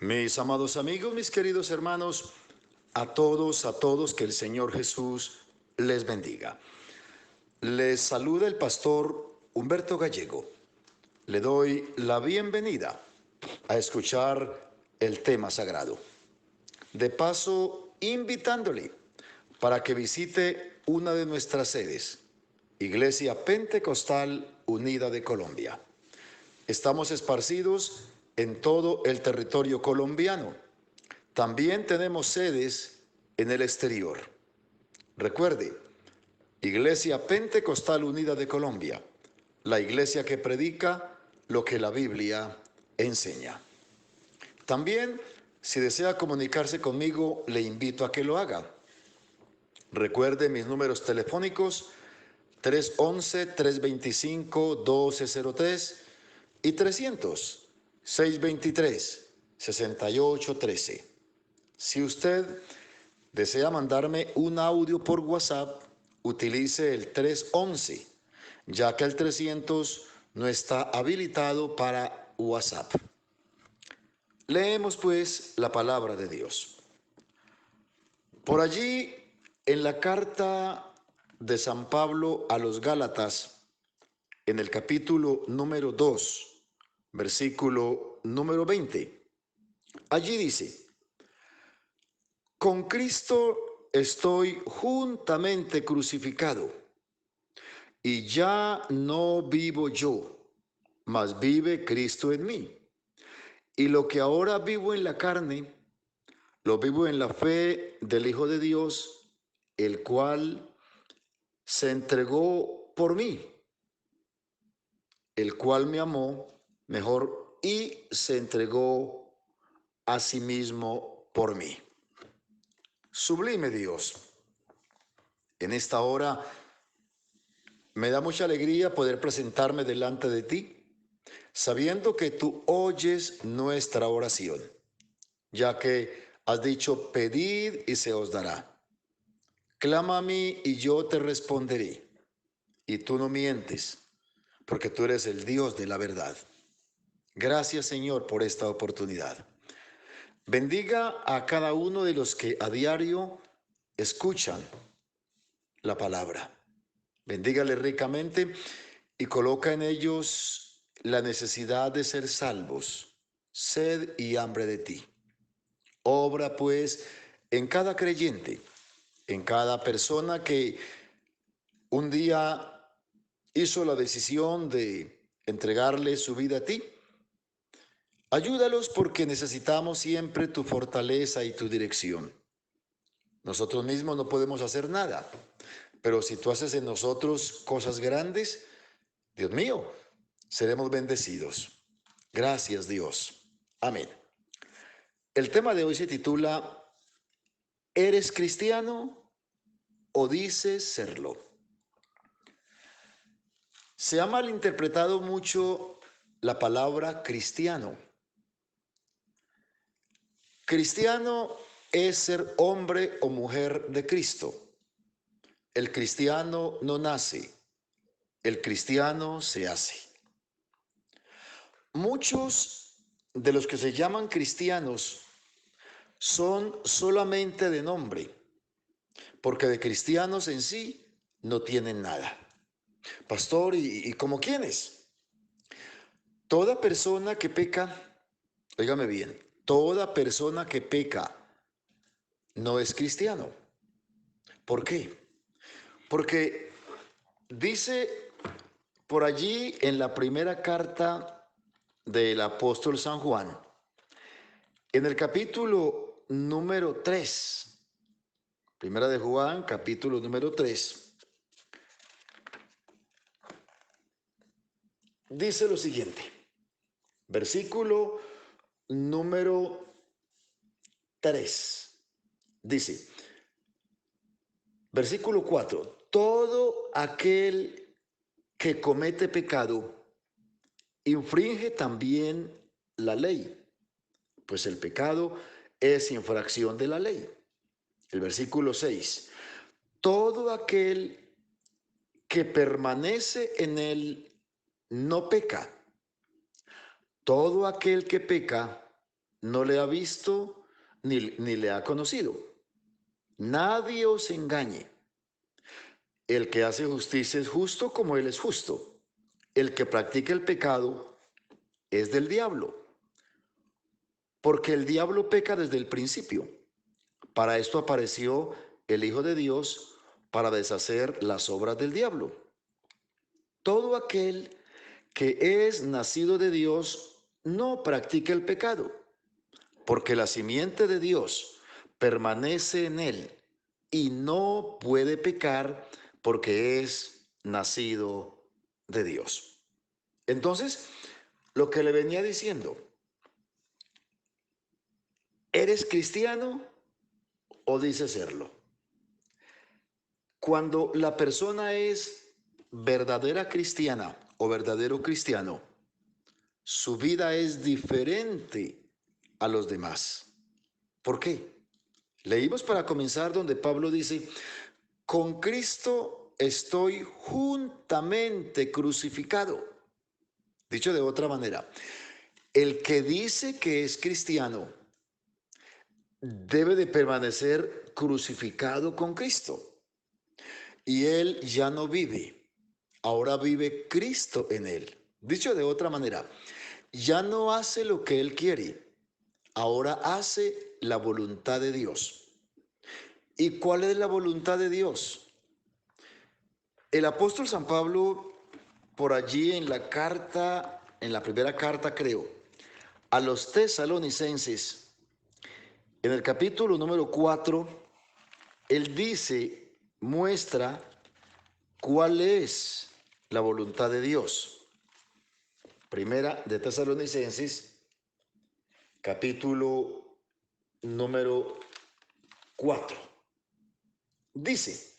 Mis amados amigos, mis queridos hermanos, a todos, que el Señor Jesús les bendiga. Les saluda el pastor Humberto Gallego. Le doy la bienvenida a escuchar el tema sagrado. De paso, invitándole para que visite una de nuestras sedes, Iglesia Pentecostal Unida de Colombia. Estamos esparcidos en todo el territorio colombiano. También tenemos sedes en el exterior. Recuerde, Iglesia Pentecostal Unida de Colombia, la iglesia que predica lo que la Biblia enseña. También, si desea comunicarse conmigo, le invito a que lo haga. Recuerde mis números telefónicos 311-325-1203 y 300-623-6813. Si usted desea mandarme un audio por WhatsApp, utilice el 311, ya que el 300 no está habilitado para WhatsApp. Leemos pues la palabra de Dios. Por allí, en la carta de San Pablo a los Gálatas, en el capítulo número 2, versículo número 20, allí dice: con Cristo estoy juntamente crucificado, y ya no vivo yo, mas vive Cristo en mí. Y lo que ahora vivo en la carne, lo vivo en la fe del Hijo de Dios, el cual se entregó por mí, el cual me amó mejor y se entregó a sí mismo por mí. Sublime Dios. En esta hora me da mucha alegría poder presentarme delante de ti, sabiendo que tú oyes nuestra oración, ya que has dicho: pedid y se os dará. Clama a mí y yo te responderé. Y tú no mientes, porque tú eres el Dios de la verdad. Gracias, Señor, por esta oportunidad. Bendiga a cada uno de los que a diario escuchan la palabra. Bendígale ricamente y coloca en ellos la necesidad de ser salvos, sed y hambre de ti. Obra pues en cada creyente, en cada persona que un día hizo la decisión de entregarle su vida a ti. Ayúdalos, porque necesitamos siempre tu fortaleza y tu dirección. Nosotros mismos no podemos hacer nada, pero si tú haces en nosotros cosas grandes, Dios mío, seremos bendecidos. Gracias, Dios. Amén. El tema de hoy se titula: ¿eres cristiano o dices serlo? Se ha malinterpretado mucho la palabra cristiano. Cristiano es ser hombre o mujer de Cristo. El cristiano no nace, el cristiano se hace. Muchos de los que se llaman cristianos son solamente de nombre, porque de cristianos en sí no tienen nada. Pastor, ¿y cómo quiénes? Toda persona que peca, óigame bien, toda persona que peca no es cristiano. ¿Por qué? Porque dice por allí en la primera carta del apóstol San Juan, en el capítulo número 3, primera de Juan, capítulo número 3, dice lo siguiente, versículo número 3, dice, versículo 4, todo aquel que comete pecado infringe también la ley, pues el pecado es infracción de la ley. El versículo 6, todo aquel que permanece en él no peca. Todo aquel que peca no le ha visto ni le ha conocido. Nadie os engañe. El que hace justicia es justo como él es justo. El que practica el pecado es del diablo, porque el diablo peca desde el principio. Para esto apareció el Hijo de Dios, para deshacer las obras del diablo. Todo aquel que es nacido de Dios no practica el pecado, porque la simiente de Dios permanece en él y no puede pecar porque es nacido de Dios. Entonces, lo que le venía diciendo, ¿eres cristiano o dices serlo? Cuando la persona es verdadera cristiana o verdadero cristiano, su vida es diferente a los demás. ¿Por qué? Leímos para comenzar donde Pablo dice, con Cristo estoy juntamente crucificado. Dicho de otra manera, el que dice que es cristiano debe de permanecer crucificado con Cristo. Y él ya no vive, ahora vive Cristo en él. Dicho de otra manera, ya no hace lo que él quiere, ahora hace la voluntad de Dios. ¿Y cuál es la voluntad de Dios? El apóstol San Pablo, por allí en la carta, en la primera carta creo, a los tesalonicenses, en el capítulo número 4, él dice, muestra cuál es la voluntad de Dios. Primera de Tesalonicenses, capítulo número 4. Dice,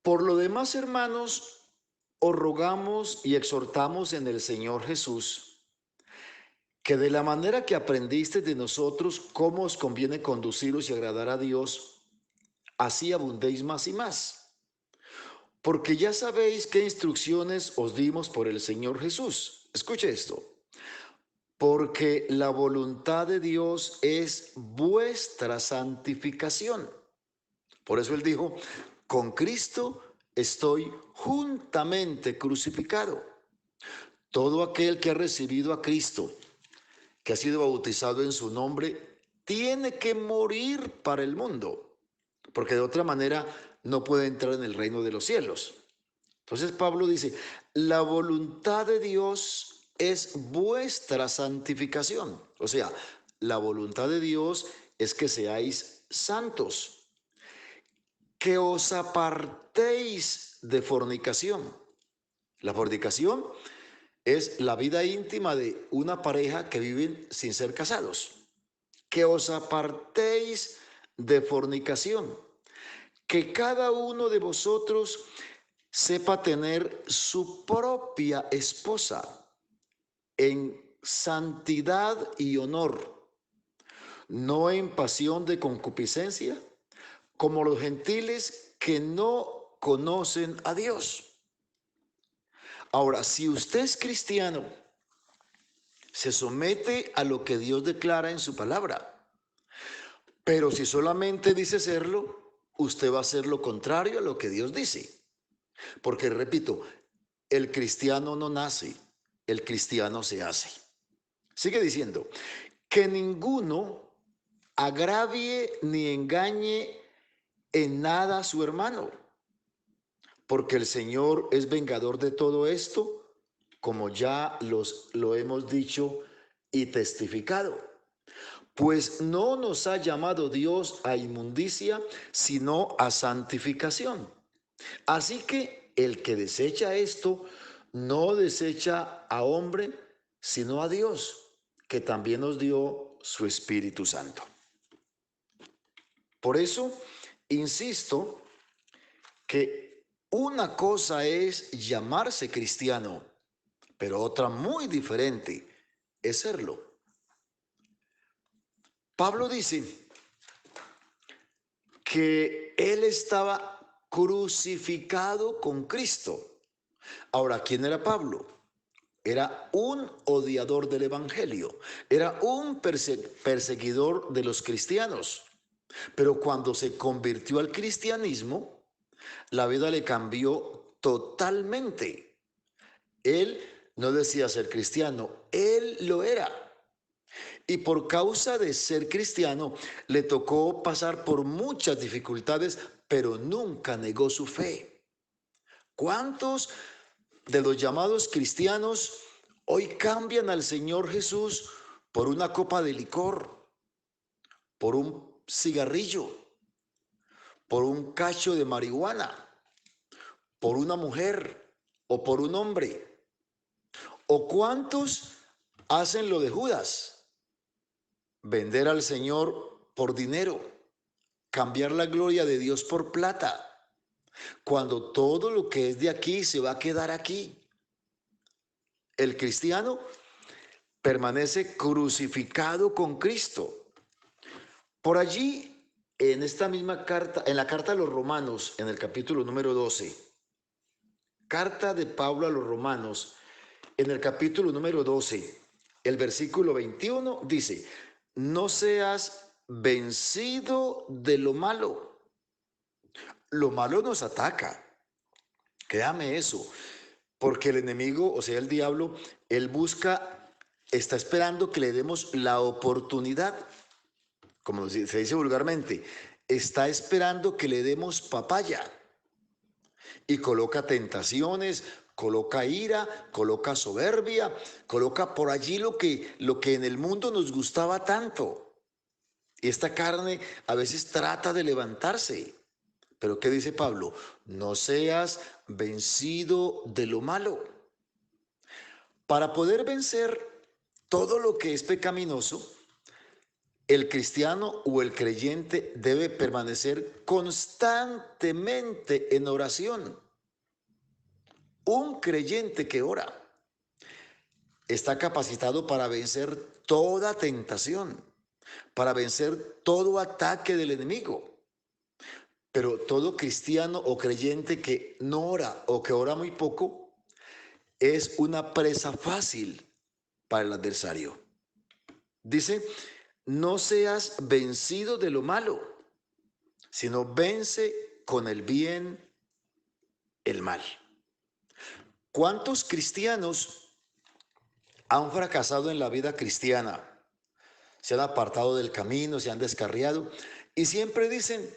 por lo demás, hermanos, os rogamos y exhortamos en el Señor Jesús, que de la manera que aprendisteis de nosotros cómo os conviene conduciros y agradar a Dios, así abundéis más y más. Porque ya sabéis qué instrucciones os dimos por el Señor Jesús. Escuche esto. Porque la voluntad de Dios es vuestra santificación. Por eso él dijo, con Cristo estoy juntamente crucificado. Todo aquel que ha recibido a Cristo, que ha sido bautizado en su nombre, tiene que morir para el mundo, porque de otra manera no puede entrar en el reino de los cielos. Entonces Pablo dice, la voluntad de Dios es vuestra santificación. O sea, la voluntad de Dios es que seáis santos, que os apartéis de fornicación. La fornicación es la vida íntima de una pareja que viven sin ser casados. Que os apartéis de fornicación. Que cada uno de vosotros sepa tener su propia esposa en santidad y honor, no en pasión de concupiscencia, como los gentiles que no conocen a Dios. Ahora, si usted es cristiano, se somete a lo que Dios declara en su palabra, pero si solamente dice serlo, usted va a hacer lo contrario a lo que Dios dice. Porque, repito, el cristiano no nace, el cristiano se hace. Sigue diciendo, que ninguno agravie ni engañe en nada a su hermano, porque el Señor es vengador de todo esto, como ya lo hemos dicho y testificado. Pues no nos ha llamado Dios a inmundicia, sino a santificación. Así que el que desecha esto, no desecha a hombre, sino a Dios, que también nos dio su Espíritu Santo. Por eso, insisto que una cosa es llamarse cristiano, pero otra muy diferente es serlo. Pablo dice que él estaba crucificado con Cristo. Ahora, ¿quién era Pablo? era un odiador del evangelio, era un perseguidor de los cristianos. Pero cuando se convirtió al cristianismo, la vida le cambió totalmente. Él no decía ser cristiano, él lo era. Y por causa de ser cristiano, le tocó pasar por muchas dificultades, pero nunca negó su fe. ¿Cuántos de los llamados cristianos hoy cambian al Señor Jesús por una copa de licor, por un cigarrillo, por un cacho de marihuana, por una mujer o por un hombre? ¿O cuántos hacen lo de Judas? Vender al Señor por dinero, cambiar la gloria de Dios por plata, cuando todo lo que es de aquí se va a quedar aquí. El cristiano permanece crucificado con Cristo. Por allí, en esta misma carta, en la carta a los Romanos, en el capítulo número 12, carta de Pablo a los Romanos, en el capítulo número 12, el versículo 21 dice: no seas vencido de lo malo. Lo malo nos ataca, créame eso, porque el enemigo, o sea, el diablo, él está esperando que le demos la oportunidad, como se dice vulgarmente, está esperando que le demos papaya, y coloca tentaciones, coloca ira, coloca soberbia, coloca por allí lo que en el mundo nos gustaba tanto. Y esta carne a veces trata de levantarse. Pero ¿qué dice Pablo? No seas vencido de lo malo. Para poder vencer todo lo que es pecaminoso, el cristiano o el creyente debe permanecer constantemente en oración. Un creyente que ora está capacitado para vencer toda tentación, para vencer todo ataque del enemigo. Pero todo cristiano o creyente que no ora o que ora muy poco es una presa fácil para el adversario. Dice: no seas vencido de lo malo, sino vence con el bien el mal. ¿Cuántos cristianos han fracasado en la vida cristiana? Se han apartado del camino, se han descarriado y siempre dicen: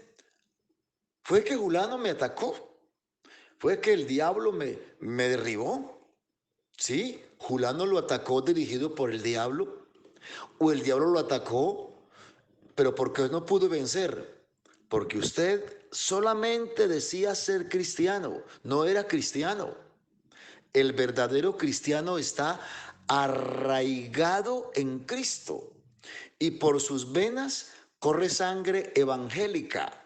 fue que Julano me atacó, fue que el diablo me derribó. Sí, Julano lo atacó dirigido por el diablo, o el diablo lo atacó, pero porque no pudo vencer, porque usted solamente decía ser cristiano, no era cristiano. El verdadero cristiano está arraigado en Cristo y por sus venas corre sangre evangélica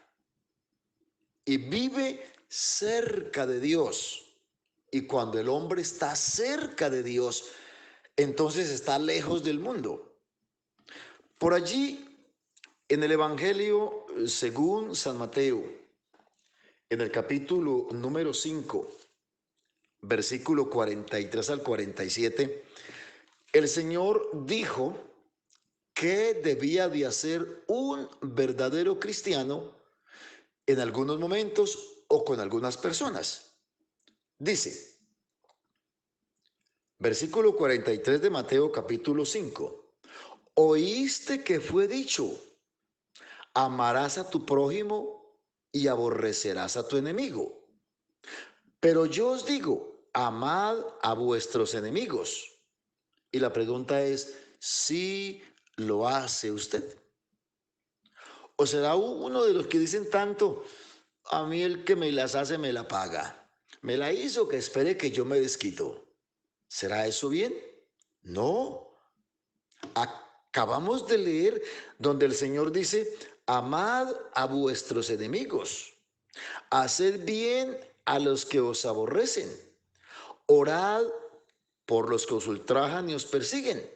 y vive cerca de Dios. Y cuando el hombre está cerca de Dios, entonces está lejos del mundo. Por allí, en el Evangelio según San Mateo, en el capítulo número 5, versículo 43 al 47, el Señor dijo qué debía de hacer un verdadero cristiano en algunos momentos o con algunas personas. Dice, versículo 43 de Mateo capítulo 5, oíste que fue dicho, amarás a tu prójimo y aborrecerás a tu enemigo. Pero yo os digo, amad a vuestros enemigos. Y la pregunta es, ¿si lo hace usted? ¿O será uno de los que dicen tanto, a mí el que me las hace me la paga? Me la hizo, que espere que yo me desquito. ¿Será eso bien? No. Acabamos de leer donde el Señor dice, amad a vuestros enemigos, haced bien a los que os aborrecen, orad por los que os ultrajan y os persiguen,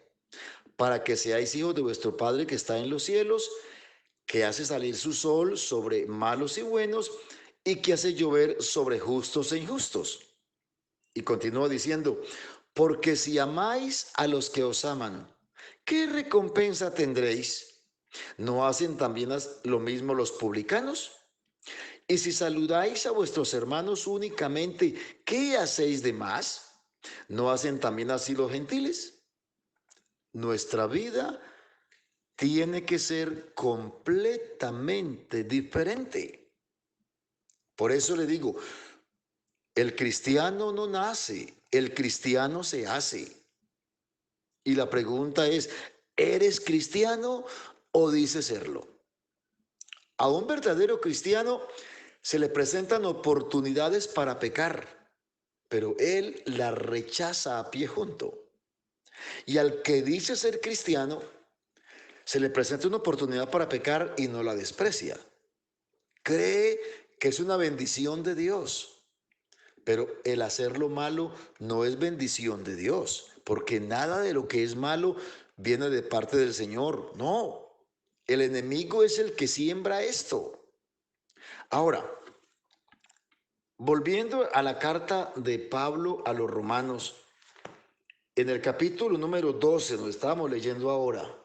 para que seáis hijos de vuestro Padre que está en los cielos, que hace salir su sol sobre malos y buenos, y que hace llover sobre justos e injustos. Y continúa diciendo, Porque si amáis a los que os aman, ¿qué recompensa tendréis? ¿No hacen también lo mismo los publicanos? Y si saludáis a vuestros hermanos únicamente, ¿qué hacéis de más? ¿No hacen también así los gentiles? Nuestra vida tiene que ser completamente diferente. Por eso le digo, el cristiano no nace, el cristiano se hace. Y la pregunta es, ¿eres cristiano o dices serlo? A un verdadero cristiano se le presentan oportunidades para pecar, pero él las rechaza a pie junto. Y al que dice ser cristiano, se le presenta una oportunidad para pecar y no la desprecia. Cree que es una bendición de Dios, pero el hacer lo malo no es bendición de Dios, porque nada de lo que es malo viene de parte del Señor. No, el enemigo es el que siembra esto. Ahora, volviendo a la carta de Pablo a los romanos, en el capítulo número 12, donde estábamos leyendo ahora,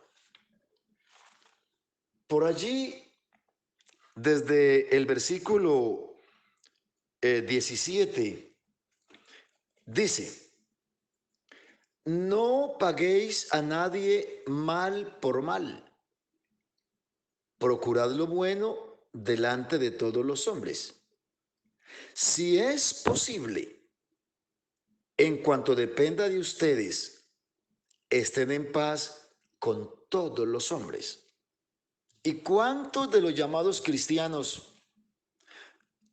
por allí, desde el versículo 17, dice, no paguéis a nadie mal por mal, procurad lo bueno delante de todos los hombres. Si es posible, en cuanto dependa de ustedes, estén en paz con todos los hombres. ¿Y cuántos de los llamados cristianos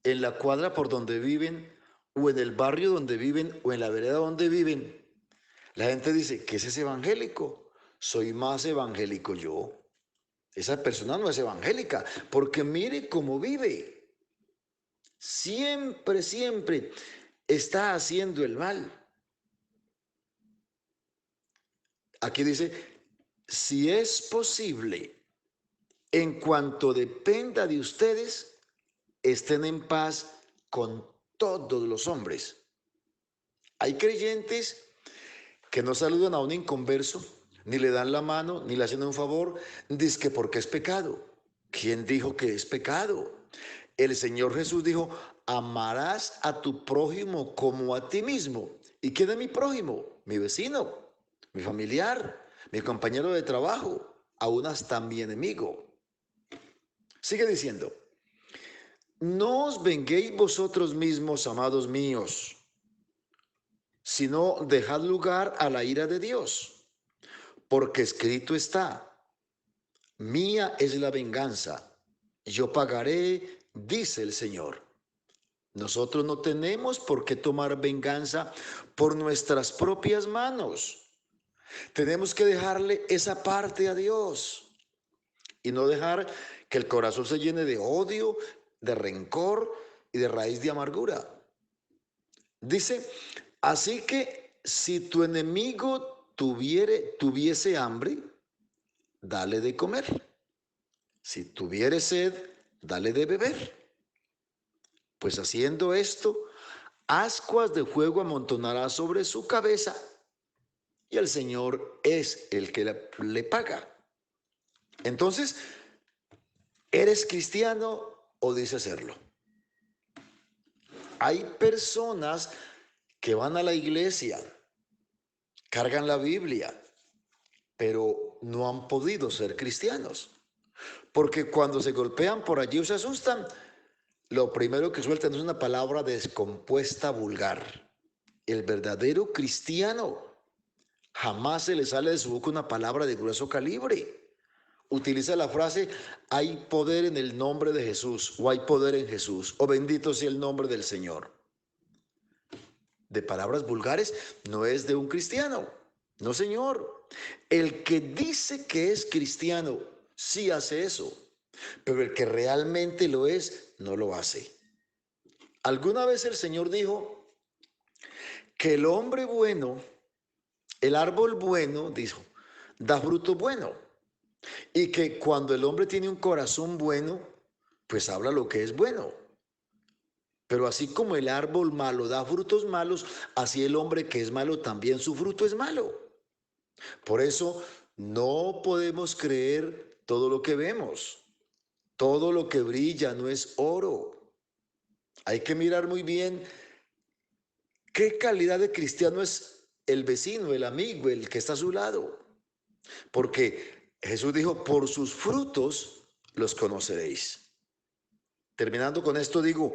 en la cuadra por donde viven, o en el barrio donde viven, o en la vereda donde viven, la gente dice, ¿qué es ese evangélico? Soy más evangélico yo. Esa persona no es evangélica, porque mire cómo vive. Siempre, siempre está haciendo el mal. Aquí dice, si es posible, en cuanto dependa de ustedes, estén en paz con todos los hombres. Hay creyentes que no saludan a un inconverso, ni le dan la mano, ni le hacen un favor, dizque porque es pecado. ¿Quién dijo que es pecado? El Señor Jesús dijo, amarás a tu prójimo como a ti mismo. ¿Y quién es mi prójimo? Mi vecino, mi familiar, mi compañero de trabajo, aún hasta mi enemigo. Sigue diciendo, no os venguéis vosotros mismos, amados míos, sino dejad lugar a la ira de Dios, porque escrito está, mía es la venganza, yo pagaré, dice el Señor. Nosotros no tenemos por qué tomar venganza por nuestras propias manos. Tenemos que dejarle esa parte a Dios y no dejar que el corazón se llene de odio, de rencor y de raíz de amargura. Dice, así que si tu enemigo tuviese hambre, dale de comer. Si tuviere sed, dale de beber. Pues haciendo esto, ascuas de fuego amontonará sobre su cabeza y el Señor es el que le paga. Entonces, ¿eres cristiano o dices serlo? Hay personas que van a la iglesia, cargan la Biblia, pero no han podido ser cristianos. Porque cuando se golpean por allí o se asustan, lo primero que sueltan es una palabra descompuesta, vulgar. El verdadero cristiano jamás se le sale de su boca una palabra de grueso calibre. Utiliza la frase, hay poder en el nombre de Jesús, o hay poder en Jesús, o bendito sea el nombre del Señor. De palabras vulgares no es de un cristiano. No, señor. El que dice que es cristiano sí hace eso, pero el que realmente lo es, no lo hace. Alguna vez el Señor dijo que el hombre bueno, el árbol bueno, dijo, da fruto bueno. Y que cuando el hombre tiene un corazón bueno, pues habla lo que es bueno. Pero así como el árbol malo da frutos malos, así el hombre que es malo también su fruto es malo. Por eso no podemos creer todo lo que vemos. Todo lo que brilla no es oro. Hay que mirar muy bien qué calidad de cristiano es el vecino, el amigo, el que está a su lado. Porque Jesús dijo, por sus frutos los conoceréis. Terminando con esto digo,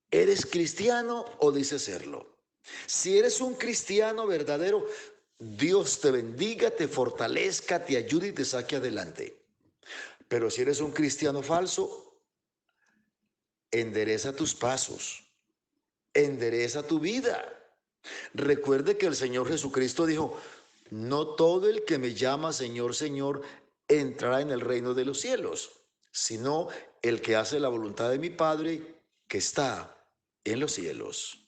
¿eres cristiano o dices serlo? Si eres un cristiano verdadero, Dios te bendiga, te fortalezca, te ayude y te saque adelante. Pero si eres un cristiano falso, endereza tus pasos, endereza tu vida. Recuerde que el Señor Jesucristo dijo, no todo el que me llama Señor, Señor, entrará en el reino de los cielos, sino el que hace la voluntad de mi Padre que está en los cielos.